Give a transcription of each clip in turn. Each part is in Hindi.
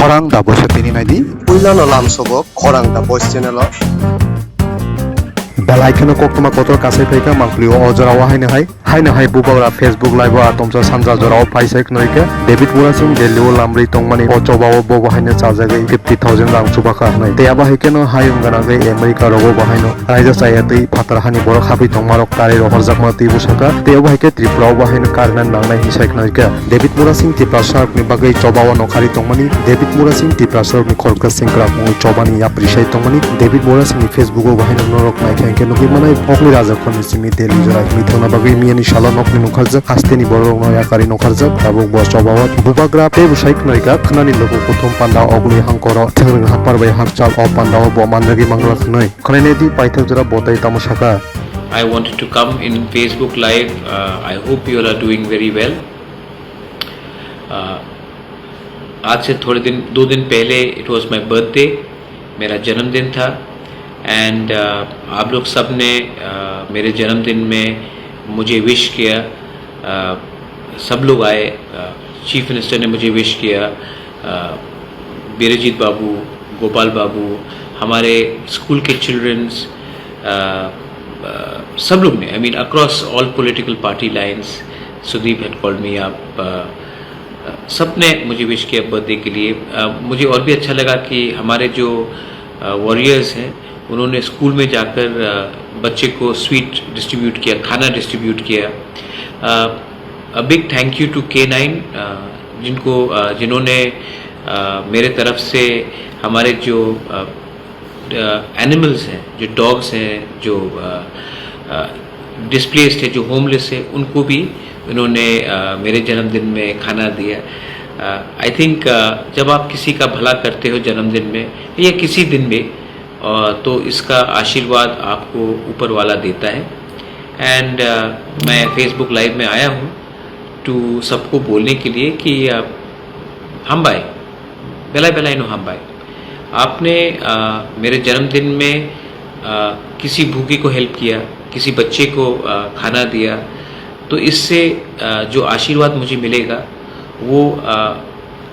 Khorang da voice tini naidi Puilano lamsogo khorang da voice channel bell icon ko tuma kotor kasai phaika mangplio ojora wa haina hai bubagra Facebook live wa tomsa sanja jora paisek noika David Mura Singh Delhi lamri tongmani ochoba bo haina chajagai 50,000 rang chubaka nai te aba hekeno hayum gana gai America rogo bahaino raija sayati phatar hani bor khabi tongmarok tare rohorjak mati busaka te aba heke Tripura bahaino karnan nangnai hisaik noika David Mura Singh Tripura sark ni bagai chobawa nokhari tongmani David Mura Singh Tripura sark ni khorka singkra mu chobani appreciate tongmani David Mura Singh ni Facebook bahaino norok nai ke nugi manai okni raja khoni simi Delhi jora mi thona bagai mi ani shala nokni nokharja asteni borok no yakari nokharja tabuk bo chobawa bubagra pe busaik noika khnani logo prothom panda ogni hangkoro thengrang hapar bai hakchal o panda bo manragi mangla khnoi khone di paithak jora botai tamasaka I wanted to come in Facebook Live. I hope you all are doing very well. आज से थोड़े दिन 2 दिन पहले it was my birthday, मेरा जन्मदिन था and आप लोग सब ने मेरे जन्मदिन में मुझे विश किया. सब लोग आए. चीफ मिनिस्टर ने मुझे विश किया, बीरजीत बाबू, गोपाल बाबू, हमारे स्कूल के चिल्ड्रंस, सब लोग ने, I mean across all political party lines. Sudeep had called me up. सब ने मुझे विश किया बर्थडे के लिए. मुझे और भी अच्छा लगा कि हमारे जो वॉरियर्स हैं उन्होंने स्कूल में जाकर बच्चे को स्वीट डिस्ट्रीब्यूट किया, खाना डिस्ट्रीब्यूट किया. A big thank you to K9 जिन्होंने मेरे तरफ से हमारे जो एनिमल्स हैं, जो डॉग्स हैं, जो डिस्प्लेस्ड है, जो होमलेस है, उनको भी उन्होंने मेरे जन्मदिन में खाना दिया. आई थिंक जब आप किसी का भला करते हो जन्मदिन में या किसी दिन में, तो इसका आशीर्वाद आपको ऊपर वाला देता है. एंड मैं फेसबुक लाइव में आया हूँ टू सबको बोलने के लिए कि हम भाई बेलाई नो हम भाई, आपने मेरे जन्मदिन में किसी भूखे को हेल्प किया, किसी बच्चे को खाना दिया, तो इससे जो आशीर्वाद मुझे मिलेगा वो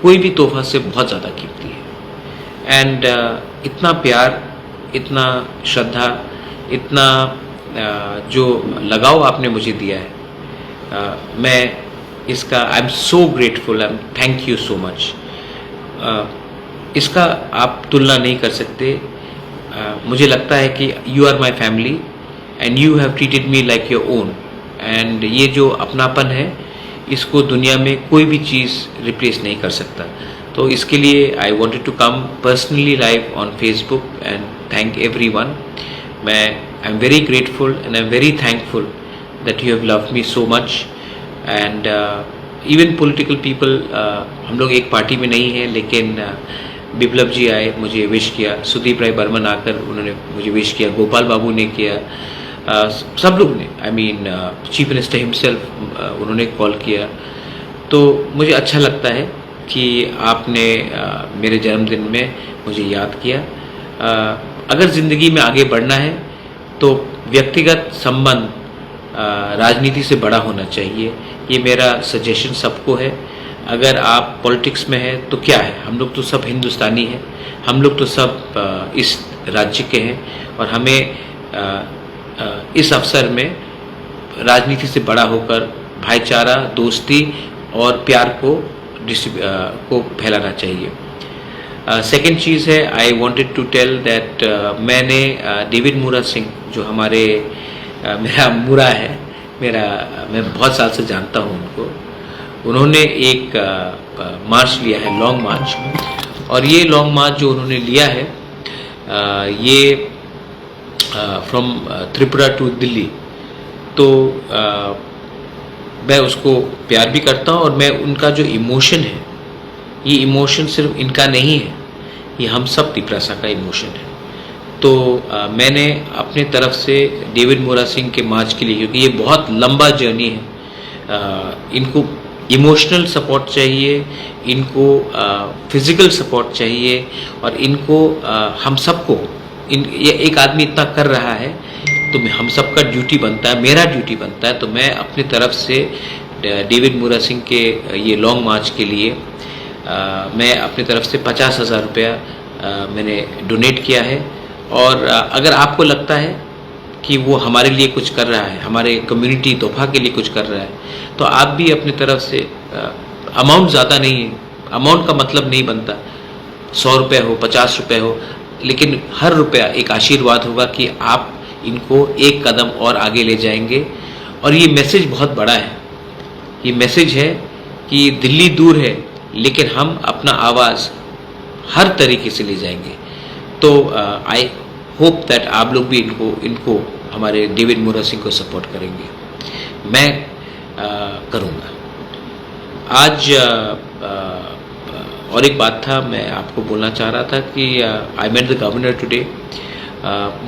कोई भी तोहफा से बहुत ज़्यादा कीमती है. एंड इतना प्यार, इतना श्रद्धा, इतना जो लगाव आपने मुझे दिया है, मैं इसका I am so grateful. I am thank you so much. इसका आप तुलना नहीं कर सकते. मुझे लगता है कि you are my family and you have treated me like your own. And ये जो अपनापन है, इसको दुनिया में कोई भी चीज़ रिप्लेस नहीं कर सकता. तो इसके लिए I wanted to come personally live on Facebook and thank everyone. मैं I am very grateful and I am very thankful that you have loved me so much. And even political people, हम लोग एक पार्टी में नहीं हैं, लेकिन बिप्लब जी आए, मुझे विश किया. सुदीप राय बर्मन आकर उन्होंने मुझे विश किया. गोपाल बाबू ने किया. सब लोग ने, I mean chief minister himself, उन्होंने कॉल किया. तो मुझे अच्छा लगता है कि आपने मेरे जन्मदिन में मुझे याद किया. अगर ज़िंदगी में आगे बढ़ना है तो व्यक्तिगत संबंध राजनीति से बड़ा होना चाहिए. ये मेरा सजेशन सबको है. अगर आप पॉलिटिक्स में हैं तो क्या है, हम लोग तो सब हिंदुस्तानी हैं, हम लोग तो सब इस राज्य के हैं, और हमें इस अवसर में राजनीति से बड़ा होकर भाईचारा, दोस्ती और प्यार को फैलाना चाहिए. सेकेंड चीज़ है, I wanted to tell that मैंने डेविड मुरा सिंह, जो हमारे मेरा मुरा है, मैं बहुत साल से जानता हूँ उनको. उन्होंने एक मार्च लिया है, लॉन्ग मार्च. और ये लॉन्ग मार्च जो उन्होंने लिया है, ये फ्रॉम त्रिपुरा टू दिल्ली. तो मैं उसको प्यार भी करता हूँ, और मैं उनका जो इमोशन है, ये इमोशन सिर्फ इनका नहीं है, ये हम सब त्रिपुरा का इमोशन है. तो मैंने अपने तरफ से डेविड मुरा सिंह के मार्च के लिए, क्योंकि ये बहुत लंबा जर्नी है, इनको इमोशनल सपोर्ट चाहिए, इनको फिज़िकल सपोर्ट चाहिए, और इनको हम सबको, ये एक आदमी इतना कर रहा है तो हम सबका ड्यूटी बनता है, मेरा ड्यूटी बनता है. तो मैं अपनी तरफ से डेविड मुरा सिंह के ये लॉन्ग मार्च के लिए मैं अपनी तरफ से 50,000 रुपया मैंने डोनेट किया है। और अगर आपको लगता है कि वो हमारे लिए कुछ कर रहा है, हमारे कम्युनिटी तोहफा के लिए कुछ कर रहा है, तो आप भी अपनी तरफ से, अमाउंट ज़्यादा नहीं है, अमाउंट का मतलब नहीं बनता 100 रुपये हो, 50 रुपये हो, लेकिन हर रुपया एक आशीर्वाद होगा कि आप इनको एक कदम और आगे ले जाएंगे। और ये मैसेज बहुत बड़ा है, ये मैसेज है कि दिल्ली दूर है लेकिन हम अपना आवाज़ हर तरीके से ले जाएंगे। तो आई होप दैट आप लोग भी इनको हमारे डेविड मोरा सिंह को सपोर्ट करेंगे। मैं करूँगा। आज और एक बात था, मैं आपको बोलना चाह रहा था कि I met the governor today.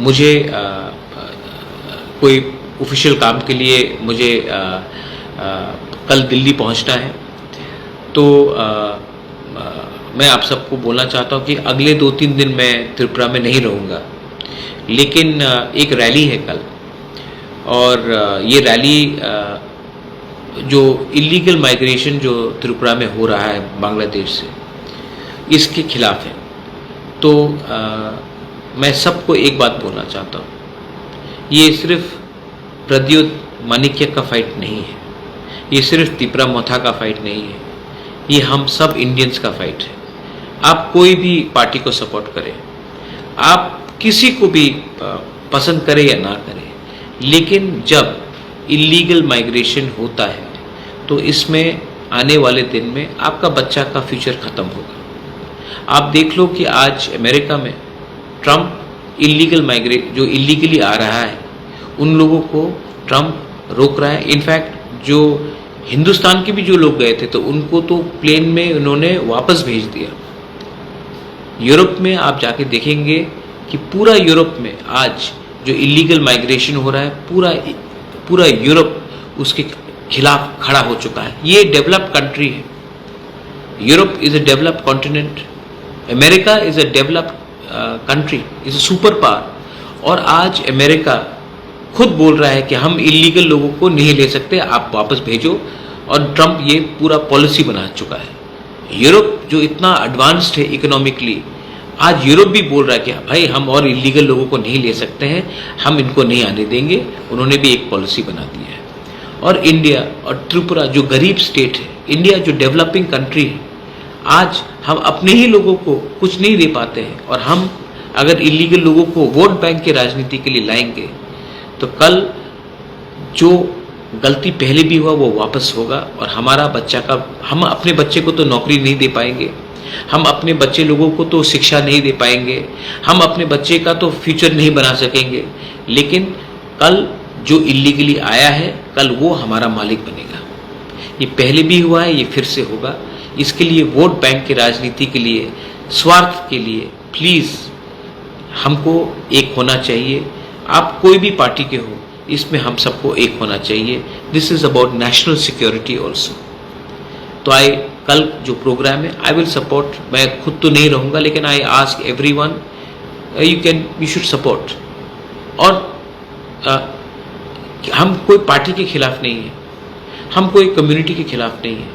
मुझे कोई ऑफिशियल काम के लिए मुझे कल दिल्ली पहुंचना है, तो मैं आप सबको बोलना चाहता हूं कि अगले 2-3 दिन मैं त्रिपुरा में नहीं रहूँगा, लेकिन एक रैली है कल, और ये रैली जो इलीगल माइग्रेशन जो त्रिपुरा में हो रहा है बांग्लादेश से, इसके खिलाफ है। तो मैं सबको एक बात बोलना चाहता हूँ, ये सिर्फ प्रद्योत माणिक्य का फाइट नहीं है, ये सिर्फ तिपरा मोथा का फाइट नहीं है, ये हम सब इंडियंस का फाइट है। आप कोई भी पार्टी को सपोर्ट करें, आप किसी को भी पसंद करें या ना करें, लेकिन जब इलीगल माइग्रेशन होता है तो इसमें आने वाले दिन में आपका बच्चा का फ्यूचर ख़त्म होगा। आप देख लो कि आज अमेरिका में ट्रंप जो इलीगली आ रहा है उन लोगों को ट्रंप रोक रहा है। इनफैक्ट जो हिंदुस्तान के भी जो लोग गए थे तो उनको तो प्लेन में उन्होंने वापस भेज दिया। यूरोप में आप जाके देखेंगे कि पूरा यूरोप में आज जो इलीगल माइग्रेशन हो रहा है, पूरा यूरोप उसके खिलाफ खड़ा हो चुका है। ये डेवलप्ड कंट्री है। Europe is a developed continent, America is a developed country, is a super power. और आज अमेरिका खुद बोल रहा है कि हम इलीगल लोगों को नहीं ले सकते, आप वापस भेजो, और ट्रंप ये पूरा पॉलिसी बना चुका है। यूरोप जो इतना एडवांस्ड है इकोनॉमिकली, आज यूरोप भी बोल रहा है कि भाई हम और इलीगल लोगों को नहीं ले सकते हैं, हम इनको नहीं आने देंगे। उन्होंने भी एक पॉलिसी बना दी है। और इंडिया और त्रिपुरा जो गरीब स्टेट है, इंडिया जो डेवलपिंग कंट्री है, आज हम अपने ही लोगों को कुछ नहीं दे पाते हैं, और हम अगर इलीगल लोगों को वोट बैंक की राजनीति के लिए लाएंगे तो कल जो गलती पहले भी हुआ वो वापस होगा। और हमारा बच्चा का, हम अपने बच्चे को तो नौकरी नहीं दे पाएंगे, हम अपने बच्चे लोगों को तो शिक्षा नहीं दे पाएंगे, हम अपने बच्चे का तो फ्यूचर नहीं बना सकेंगे, लेकिन कल जो इलीगली आया है कल वो हमारा मालिक बनेगा। ये पहले भी हुआ है, ये फिर से होगा। इसके लिए वोट बैंक की राजनीति के लिए, स्वार्थ के लिए प्लीज़ हमको एक होना चाहिए। आप कोई भी पार्टी के हो, इसमें हम सबको एक होना चाहिए। This is about national security also. तो कल जो प्रोग्राम है आई विल सपोर्ट। मैं खुद तो नहीं रहूँगा, लेकिन I ask everyone you should support. और हम कोई पार्टी के खिलाफ नहीं है, हम कोई कम्युनिटी के खिलाफ नहीं है,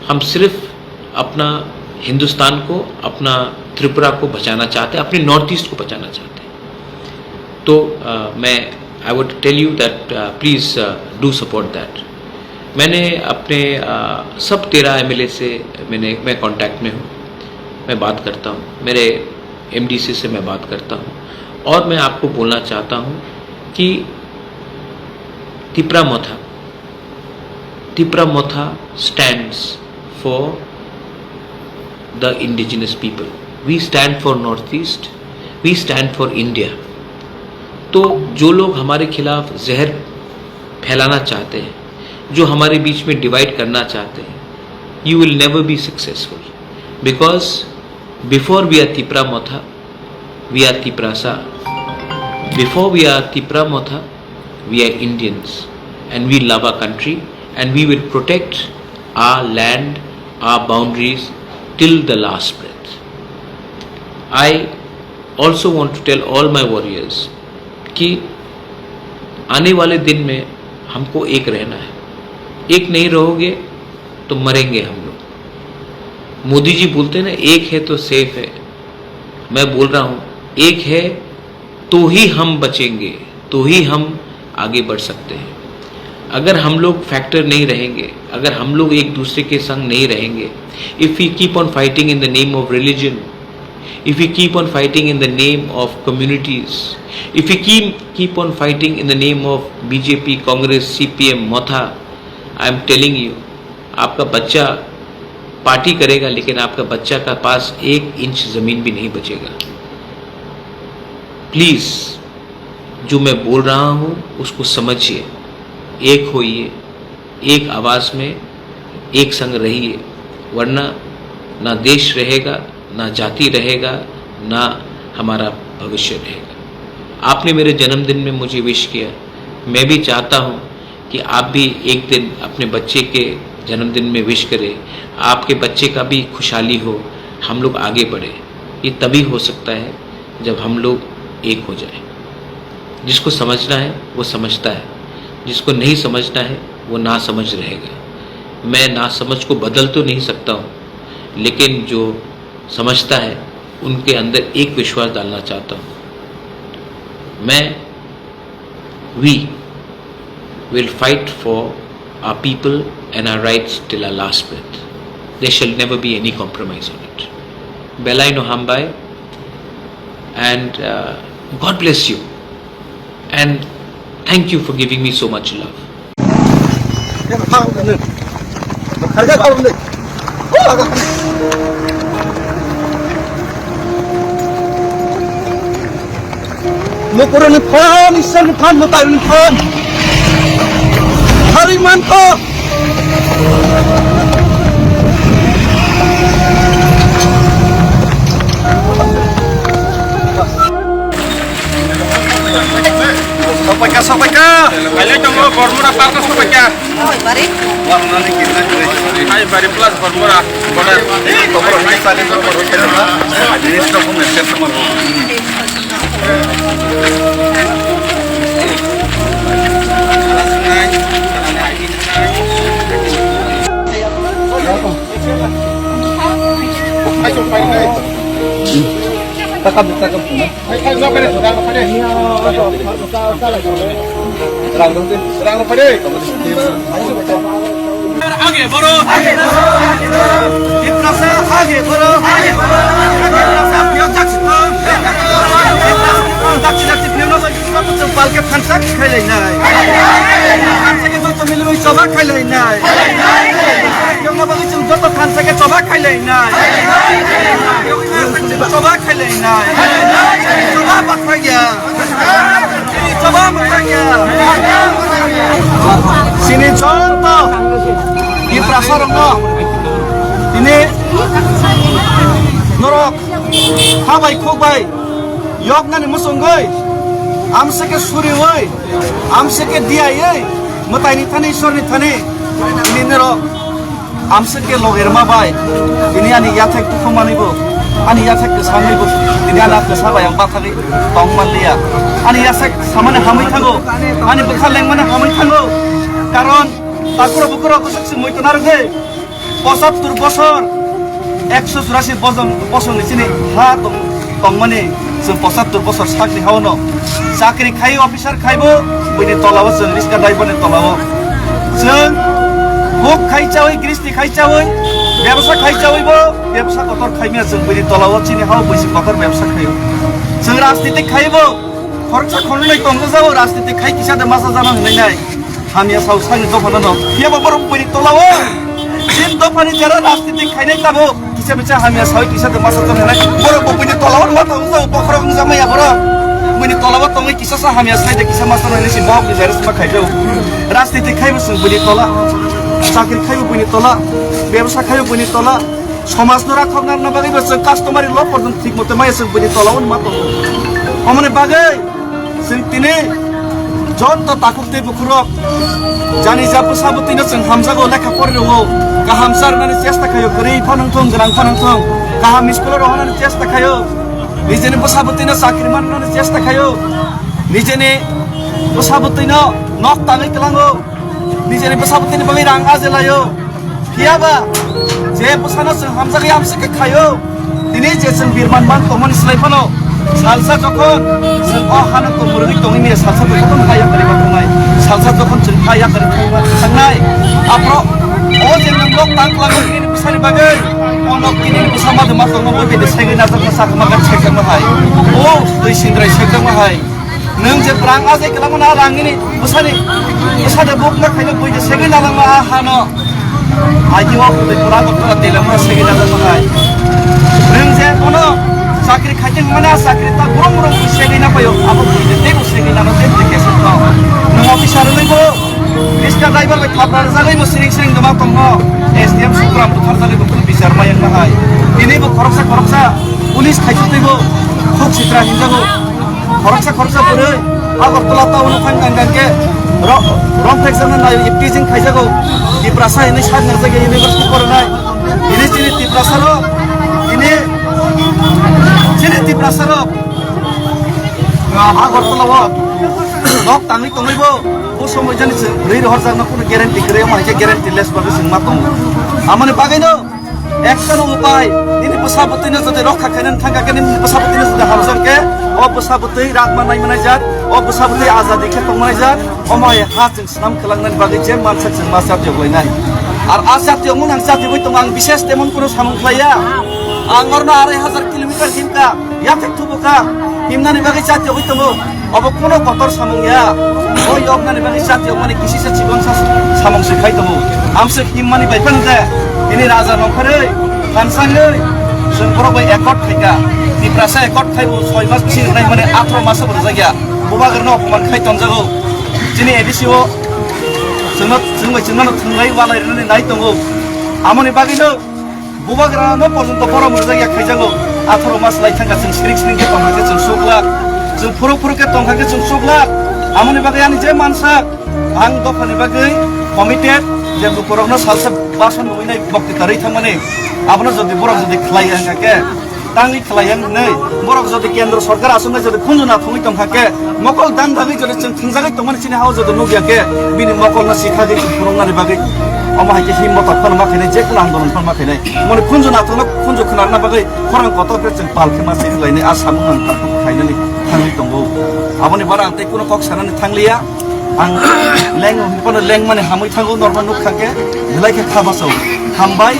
हम सिर्फ अपना हिंदुस्तान को, अपना त्रिपुरा को बचाना चाहते हैं, अपने नॉर्थ ईस्ट को बचाना चाहते हैं। तो मैं I would tell you that please do support that. मैंने अपने सब 13 MLA से मैं कांटेक्ट में हूँ, मैं बात करता हूँ, मेरे MDC से मैं बात करता हूँ। और मैं आपको बोलना चाहता हूँ कि तिपरा मोथा stands for the indigenous people. We stand for Northeast. We stand for India. तो जो लोग हमारे खिलाफ जहर फैलाना चाहते हैं, जो हमारे बीच में डिवाइड करना चाहते हैं, you will never be successful. Because before we are Tipra Motha, we are Tiprasa. Before we are Tipra Motha, we are Indians, and we love our country, and we will protect our land, our boundaries till the last breath. I also want to tell all my warriors कि आने वाले दिन में हमको एक रहना है। एक नहीं रहोगे तो मरेंगे हम लोग। मोदी जी बोलते हैं ना, एक है तो सेफ है। मैं बोल रहा हूं, एक है तो ही हम बचेंगे, तो ही हम आगे बढ़ सकते हैं। अगर हम लोग फैक्टर नहीं रहेंगे, अगर हम लोग एक दूसरे के संग नहीं रहेंगे, if we keep on fighting in the name of religion, if we keep on fighting in the name of communities, if we keep on fighting in the name of BJP, Congress, CPM, Motha, I am telling you, आपका बच्चा पार्टी करेगा लेकिन आपका बच्चा का पास 1 इंच जमीन भी नहीं बचेगा। प्लीज जो मैं बोल रहा हूं उसको समझिए, एक होइए, एक आवाज में एक संग रहिए, वरना ना देश रहेगा, ना जाति रहेगा, ना हमारा भविष्य रहेगा। आपने मेरे जन्मदिन में मुझे विश किया, मैं भी चाहता हूं कि आप भी एक दिन अपने बच्चे के जन्मदिन में विश करें, आपके बच्चे का भी खुशहाली हो, हम लोग आगे बढ़े। ये तभी हो सकता है जब हम लोग एक हो जाएं। जिसको समझना है वो समझता है, जिसको नहीं समझना है वो ना समझ रहेगा। मैं ना समझ को बदल तो नहीं सकता हूँ, लेकिन जो समझता है उनके अंदर एक विश्वास डालना चाहता हूं। मैं we will fight for our people and our rights till our last breath. There shall never be any compromise on it. बेलाई नो हामबाई and God bless you and thank you for giving me so much love. Mukuran pan, isan pan, matayin pan. Hariman ko. Sampai ka. Kalian tunggu formula pakas sampai ka. Bari. Warna ni kita. Hai bari plus formula. Bola. Komor ni tadi komor kita. Jadi itu pun mesti semua. Takap. Serang pada. आगे बढ़ो, आगे बढ़ो, कितना से आगे बढ़ो, आगे बढ़ो, पियो जाक्सी तो, जाक्सी पियो ना बच्चे सब तो पाल के फंसा खेले नहीं, फंसा के तो मिले हुई चोबा खेले नहीं, क्यों ना बच्चे जो तो फंसा के चोबा खेले नहीं, चोबा खेले नहीं, चोबा बता गया, चोबा बता गया, sini contoh. Di prasarana ini norok habai khobai yognan musongai amse ke suri wai amse ke diai matai ni thani ishwar ni thani ini norok amse ke logerma bai ini ani yathek tukhmani bo ani yathek ke samai bo ini ana ke sabai yang bathari tongman dia ani yathek samane hamai thango ani bukhaleng mane hamai thango karon Takura bukura aku saksi mau ikunar deh. 75 bosor, 184 bosor di sini. Ha tong mana? 75 bosor sakri hawono. Sakri kayu officer kayu bo, ini tolawa sen riska driver ini tolawa. Sen, hok kayu cawai, kristi kayu cawai, ব্যবসা খাই চাওই bo, ব্যবসা kotor খাইমিয়া sen ini tolawa sini hawo besi kotor ব্যবসা kayu. Sen রাজনীতি খাইবো, খরচা খরলাই tonggo যাবো রাজনীতি খাই কিসাতে masa জানা হই নাই। Hamia sau sangi dofana no dia baru beri tolawo sin dofani jara rastiti khainai tabo kisa becha hamia sau kisa de masa tan hanai baru beri tolawo ma tong sau pokrong sama ya baru beri tolawo tong kisa sa hamia sai de kisa masa no ni bok jara sama khaidau rastiti khaibo sung beri tola sakri khaibo beri tola ব্যবসা khaibo beri tola সমাজ নরা খগনার না বাগৈ বস কাস্টমারি ল পর্যন্ত ঠিক মতে মাই sung beri tolawo ma tong omone bagai sing tine John to takut te bukurok jani japu sabutina sing hamzago lekha porro kaham sarnani chesta khayo gri phanang thong grang phanang thong kaham school rohanani chesta khayo nijene sabutina sakri mannani chesta khayo nijene sabutina nok tangai kelango nijene sabutina bangai rang ajelayo kiaba je pusana sing hamzagi amse ke khayo dini je sing birman man tomon slaifano salsa jokon sing o hana ko murgi tongi ni salsa jokon khaya kari batunai salsa jokon sing khaya kari sangnai apro o je nang lok tang lagu ini pisani bagai onok ini bersama dengan tongo bobe de segi na jokon sak makan sekang mahai o dei sindrai sekang mahai nang je prang aje kelang na rang ini besani buk na khaina boi je segi na lang ma hano aji wa de kurang ko telam na segi na mahai nang je kono sakri khajeng mana sakri ta burung segi na payo abo boi de te segi na te ke sa to nang officer ni bo iska driver le khapar jagai mo sering dama tongo SDM sukram buthar jale bo bicar mayang mahai ini bo koroksa pulis khajute bo khok sitra hinjago koroksa pure agartala ta uno phang gangke rong section na teaching khaijago di prasa ini sad narjage university koronai ini chini ti prasa ro ini chini ti prasa ro agartala wo dok tangli tongai bo o somoy jani rei hor jang na kono guarantee kre ma je guarantee less babe singma tong amane bagai no একজন উপায় ini pesabutnya jadi rokha kainan thangka kene pesabutnya sudah haruskan ke o pesabutnya ragma nai manai jat o pesabutnya azadi ke tong manai jat o mai ha jeng snam kelangnan bagi jem mansak jeng masat joglai nai ar asat yang munang jati boi tong ang bises temon kuno samung klaya angorna 2,500 kilometer himka ya tek tubuka himnani bagi jati boi tong obo kuno kotor samung ya o yognani bagi jati yang mani kisi se jibon samung sikai tong amse himmani bai pante ini raja nongkhare kansangei जों बर'बो एकट खायगा दिप्रासा एकट खायबो 6 मास सिंनाय माने 18 मास बरजागिया बुबागरनो अपमान खाय तंजागौ दिनै एडिसिओ जोंनो थंगाय वालायरनानै नाय दंगौ आमनि बागैनो बुबागरानो पर्यन्त बर' बरजागिया खायजागौ 18 मास लायथांगा जों सिरिं के तंगागे जों सुगला जों फुरु के तंगागे जों सुगला आमनि बागै आनि जे मानसा आं दफानि बागै कमिटेड जे बुकरनो सालसे बासन बयनाय बक्तितारै थांमाने आपनो जदि बरक जदि खलाय हाके तांनि खलाय नै बरक जदि केन्द्र सरकार आसुना जदि खुंजना थुङै तंखाके मकल दान दागै जदि जों थुंजागै तंमाने सिनि हाव जदि नुगियाके बिनि मकलना सिखागै फुरंनानि बागै अमाहायके हिम्मत फन माखैनाय जे कुन आन्दोलन फन माखैनाय मने खुंजना थुङै खुंजु खनारना बागै खरां कतके जों पालखेमा सिलायनाय आसाम नांथारखौ खायनानै थाङै दंगौ आबनि बारा आंते कुन कक सानानै थांलिया आं लें हिपन लें माने हामै थांगौ नर्मा नुखाके हिलायके खाबासौ हामबाय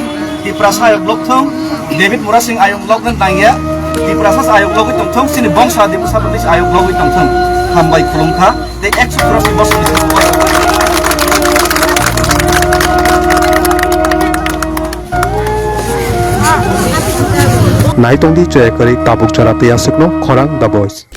di prasa ayok lok thong David Murasing ayok lok nan tangya di prasa ayok lok itong thong sini bangsa di pusat police ayok lok itong thong hambai kulungkha de extra cross bos ni Naitong di joy kari tabuk charate asikno khorang the boys